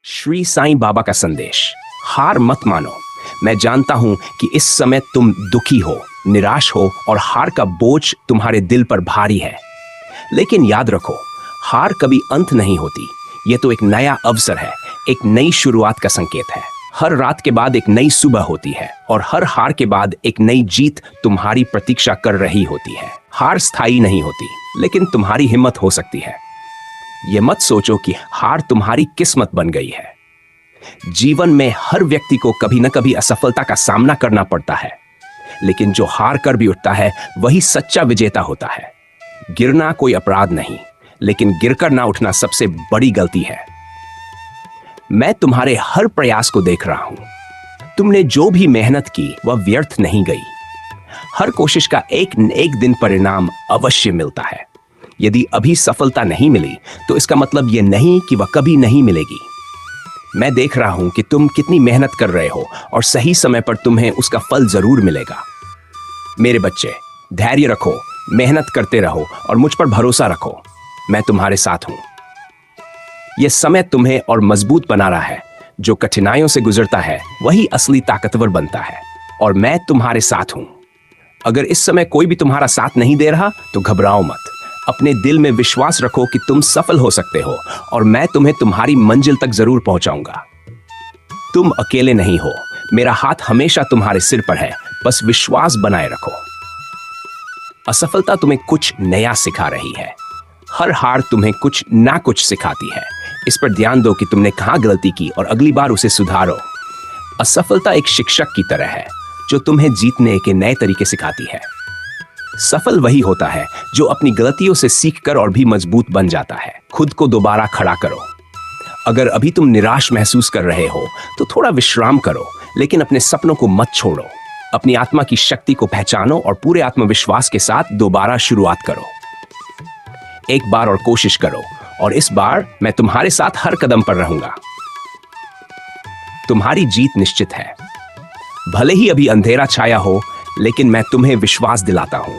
श्री साईं बाबा का संदेश। हार मत मानो। मैं जानता हूं कि इस समय तुम दुखी हो, निराश हो और हार का बोझ तुम्हारे दिल पर भारी है। लेकिन याद रखो, हार कभी अंत नहीं होती। यह तो एक नया अवसर है, एक नई शुरुआत का संकेत है। हर रात के बाद एक नई सुबह होती है और हर हार के बाद एक नई जीत तुम्हारी प्रतीक्षा कर रही होती है। हार स्थायी नहीं होती, लेकिन तुम्हारी हिम्मत हो सकती है। यह मत सोचो कि हार तुम्हारी किस्मत बन गई है। जीवन में हर व्यक्ति को कभी न कभी असफलता का सामना करना पड़ता है, लेकिन जो हार कर भी उठता है वही सच्चा विजेता होता है। गिरना कोई अपराध नहीं, लेकिन गिरकर ना उठना सबसे बड़ी गलती है। मैं तुम्हारे हर प्रयास को देख रहा हूं। तुमने जो भी मेहनत की वह व्यर्थ नहीं गई। हर कोशिश का एक न एक दिन परिणाम अवश्य मिलता है। यदि अभी सफलता नहीं मिली तो इसका मतलब यह नहीं कि वह कभी नहीं मिलेगी। मैं देख रहा हूं कि तुम कितनी मेहनत कर रहे हो और सही समय पर तुम्हें उसका फल जरूर मिलेगा। मेरे बच्चे, धैर्य रखो, मेहनत करते रहो और मुझ पर भरोसा रखो। मैं तुम्हारे साथ हूं। यह समय तुम्हें और मजबूत बना रहा है। जो कठिनाइयों से गुजरता है वही असली ताकतवर बनता है, और मैं तुम्हारे साथ हूं। अगर इस समय कोई भी तुम्हारा साथ नहीं दे रहा तो घबराओ मत। अपने दिल में विश्वास रखो कि तुम सफल हो सकते हो और मैं तुम्हें तुम्हारी मंजिल तक जरूर पहुंचाऊंगा। तुम अकेले नहीं हो। मेरा हाथ हमेशा तुम्हारे सिर पर है। बस विश्वास बनाए रखो। असफलता तुम्हें कुछ नया सिखा रही है। हर हार तुम्हें कुछ ना कुछ सिखाती है। इस पर ध्यान दो कि तुमने कहां गलती की और अगली बार उसे सुधारो। असफलता एक शिक्षक की तरह है जो तुम्हें जीतने के नए तरीके सिखाती है। सफल वही होता है जो अपनी गलतियों से सीखकर और भी मजबूत बन जाता है। खुद को दोबारा खड़ा करो। अगर अभी तुम निराश महसूस कर रहे हो तो थोड़ा विश्राम करो, लेकिन अपने सपनों को मत छोड़ो। अपनी आत्मा की शक्ति को पहचानो और पूरे आत्मविश्वास के साथ दोबारा शुरुआत करो। एक बार और कोशिश करो, और इस बार मैं तुम्हारे साथ हर कदम पर रहूंगा। तुम्हारी जीत निश्चित है। भले ही अभी अंधेरा छाया हो, लेकिन मैं तुम्हें विश्वास दिलाता हूं,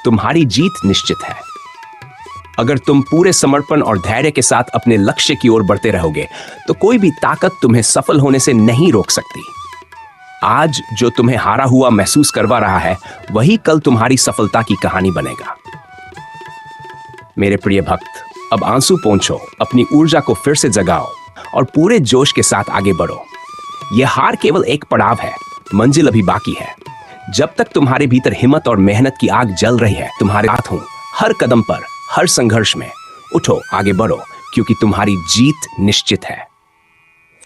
तुम्हारी जीत निश्चित है। अगर तुम पूरे समर्पण और धैर्य के साथ अपने लक्ष्य की ओर बढ़ते रहोगे तो कोई भी ताकत तुम्हें सफल होने से नहीं रोक सकती। आज जो तुम्हें हारा हुआ महसूस करवा रहा है वही कल तुम्हारी सफलता की कहानी बनेगा। मेरे प्रिय भक्त, अब आंसू पोंछो, अपनी ऊर्जा को फिर से जगाओ और पूरे जोश के साथ आगे बढ़ो। यह हार केवल एक पड़ाव है, मंजिल अभी बाकी है। जब तक तुम्हारे भीतर हिम्मत और मेहनत की आग जल रही है, तुम्हारे साथ हूं। हर कदम पर, हर संघर्ष में उठो, आगे बढ़ो, क्योंकि तुम्हारी जीत निश्चित है।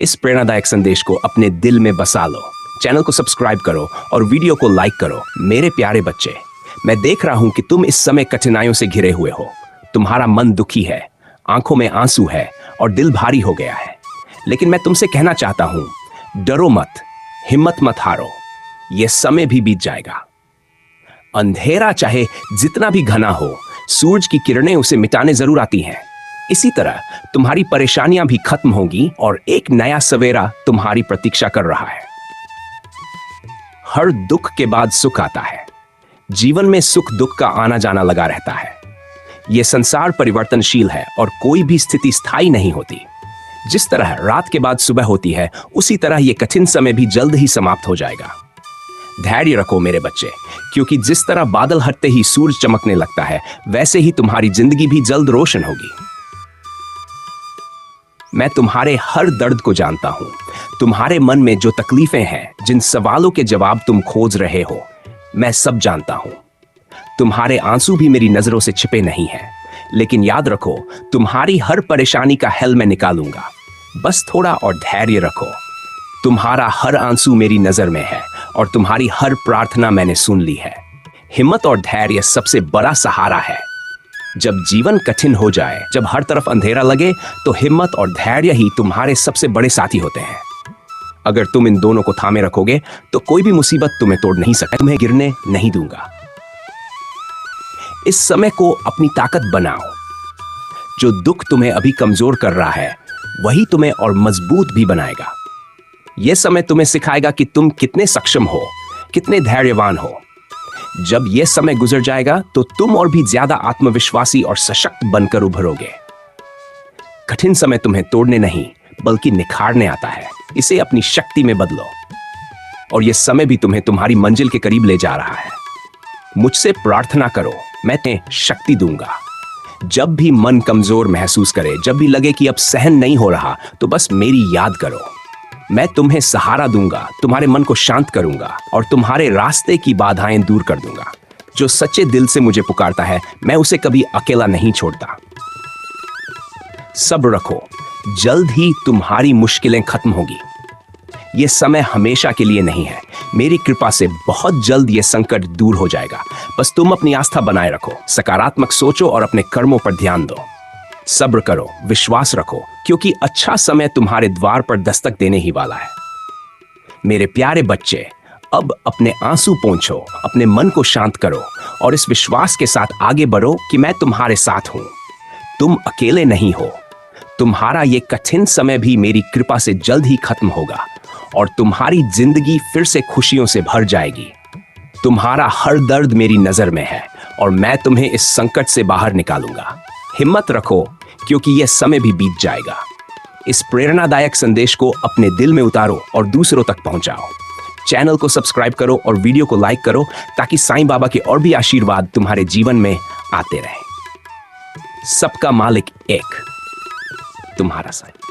इस प्रेरणादायक संदेश को अपने दिल में बसा लो। चैनल को सब्सक्राइब करो और वीडियो को लाइक करो। मेरे प्यारे बच्चे, मैं देख रहा हूं कि तुम इस समय कठिनाइयों से घिरे हुए हो। तुम्हारा मन दुखी है, आंखों में आंसू है और दिल भारी हो गया है। लेकिन मैं तुमसे कहना चाहता हूं, डरो मत, हिम्मत मत हारो। यह समय भी बीत जाएगा। अंधेरा चाहे जितना भी घना हो, सूरज की किरणें उसे मिटाने जरूर आती हैं। इसी तरह तुम्हारी परेशानियां भी खत्म होंगी और एक नया सवेरा तुम्हारी प्रतीक्षा कर रहा है। हर दुख के बाद सुख आता है। जीवन में सुख दुख का आना जाना लगा रहता है। यह संसार परिवर्तनशील है और कोई भी स्थिति स्थायी नहीं होती। जिस तरह रात के बाद सुबह होती है, उसी तरह यह कठिन समय भी जल्द ही समाप्त हो जाएगा। धैर्य रखो मेरे बच्चे, क्योंकि जिस तरह बादल हटते ही सूरज चमकने लगता है, वैसे ही तुम्हारी जिंदगी भी जल्द रोशन होगी। मैं तुम्हारे हर दर्द को जानता हूं। तुम्हारे मन में जो तकलीफें हैं, जिन सवालों के जवाब तुम खोज रहे हो, मैं सब जानता हूं। तुम्हारे आंसू भी मेरी नजरों से छिपे नहीं हैं, लेकिन याद रखो, तुम्हारी हर परेशानी का हल मैं निकालूंगा। बस थोड़ा और धैर्य रखो। तुम्हारा हर आंसू मेरी नजर में है और तुम्हारी हर प्रार्थना मैंने सुन ली है। हिम्मत और धैर्य सबसे बड़ा सहारा है। जब जीवन कठिन हो जाए, जब हर तरफ अंधेरा लगे, तो हिम्मत और धैर्य ही तुम्हारे सबसे बड़े साथी होते हैं। अगर तुम इन दोनों को थामे रखोगे तो कोई भी मुसीबत तुम्हें तोड़ नहीं सकती। तुम्हें गिरने नहीं दूंगा। इस समय को अपनी ताकत बनाओ। जो दुख तुम्हें अभी कमजोर कर रहा है वही तुम्हें और मजबूत भी बनाएगा। यह समय तुम्हें सिखाएगा कि तुम कितने सक्षम हो, कितने धैर्यवान हो। जब यह समय गुजर जाएगा तो तुम और भी ज्यादा आत्मविश्वासी और सशक्त बनकर उभरोगे। कठिन समय तुम्हें तोड़ने नहीं बल्कि निखारने आता है। इसे अपनी शक्ति में बदलो और यह समय भी तुम्हें तुम्हारी मंजिल के करीब ले जा रहा है। मुझसे प्रार्थना करो, मैं तुम्हें शक्ति दूंगा। जब भी मन कमजोर महसूस करे, जब भी लगे कि अब सहन नहीं हो रहा, तो बस मेरी याद करो। मैं तुम्हें सहारा दूंगा, तुम्हारे मन को शांत करूंगा और तुम्हारे रास्ते की बाधाएं दूर कर दूंगा। जो सच्चे दिल से मुझे पुकारता है, मैं उसे कभी अकेला नहीं छोड़ता। सब्र रखो, जल्द ही तुम्हारी मुश्किलें खत्म होगी। यह समय हमेशा के लिए नहीं है। मेरी कृपा से बहुत जल्द यह संकट दूर हो जाएगा। बस तुम अपनी आस्था बनाए रखो, सकारात्मक सोचो और अपने कर्मों पर ध्यान दो। सब्र करो, विश्वास रखो, क्योंकि अच्छा समय तुम्हारे द्वार पर दस्तक देने ही वाला है। मेरे प्यारे बच्चे, अब अपने आंसू पोंछो, अपने मन को शांत करो और इस विश्वास के साथ आगे बढ़ो कि मैं तुम्हारे साथ हूं। तुम अकेले नहीं हो। तुम्हारा ये कठिन समय भी मेरी कृपा से जल्द ही खत्म होगा और तुम्हारी जिंदगी फिर से खुशियों से भर जाएगी। तुम्हारा हर दर्द मेरी नजर में है और मैं तुम्हें इस संकट से बाहर निकालूंगा। हिम्मत रखो, क्योंकि यह समय भी बीत जाएगा। इस प्रेरणादायक संदेश को अपने दिल में उतारो और दूसरों तक पहुंचाओ। चैनल को सब्सक्राइब करो और वीडियो को लाइक करो, ताकि साईं बाबा के और भी आशीर्वाद तुम्हारे जीवन में आते रहें। सबका मालिक एक, तुम्हारा साईं।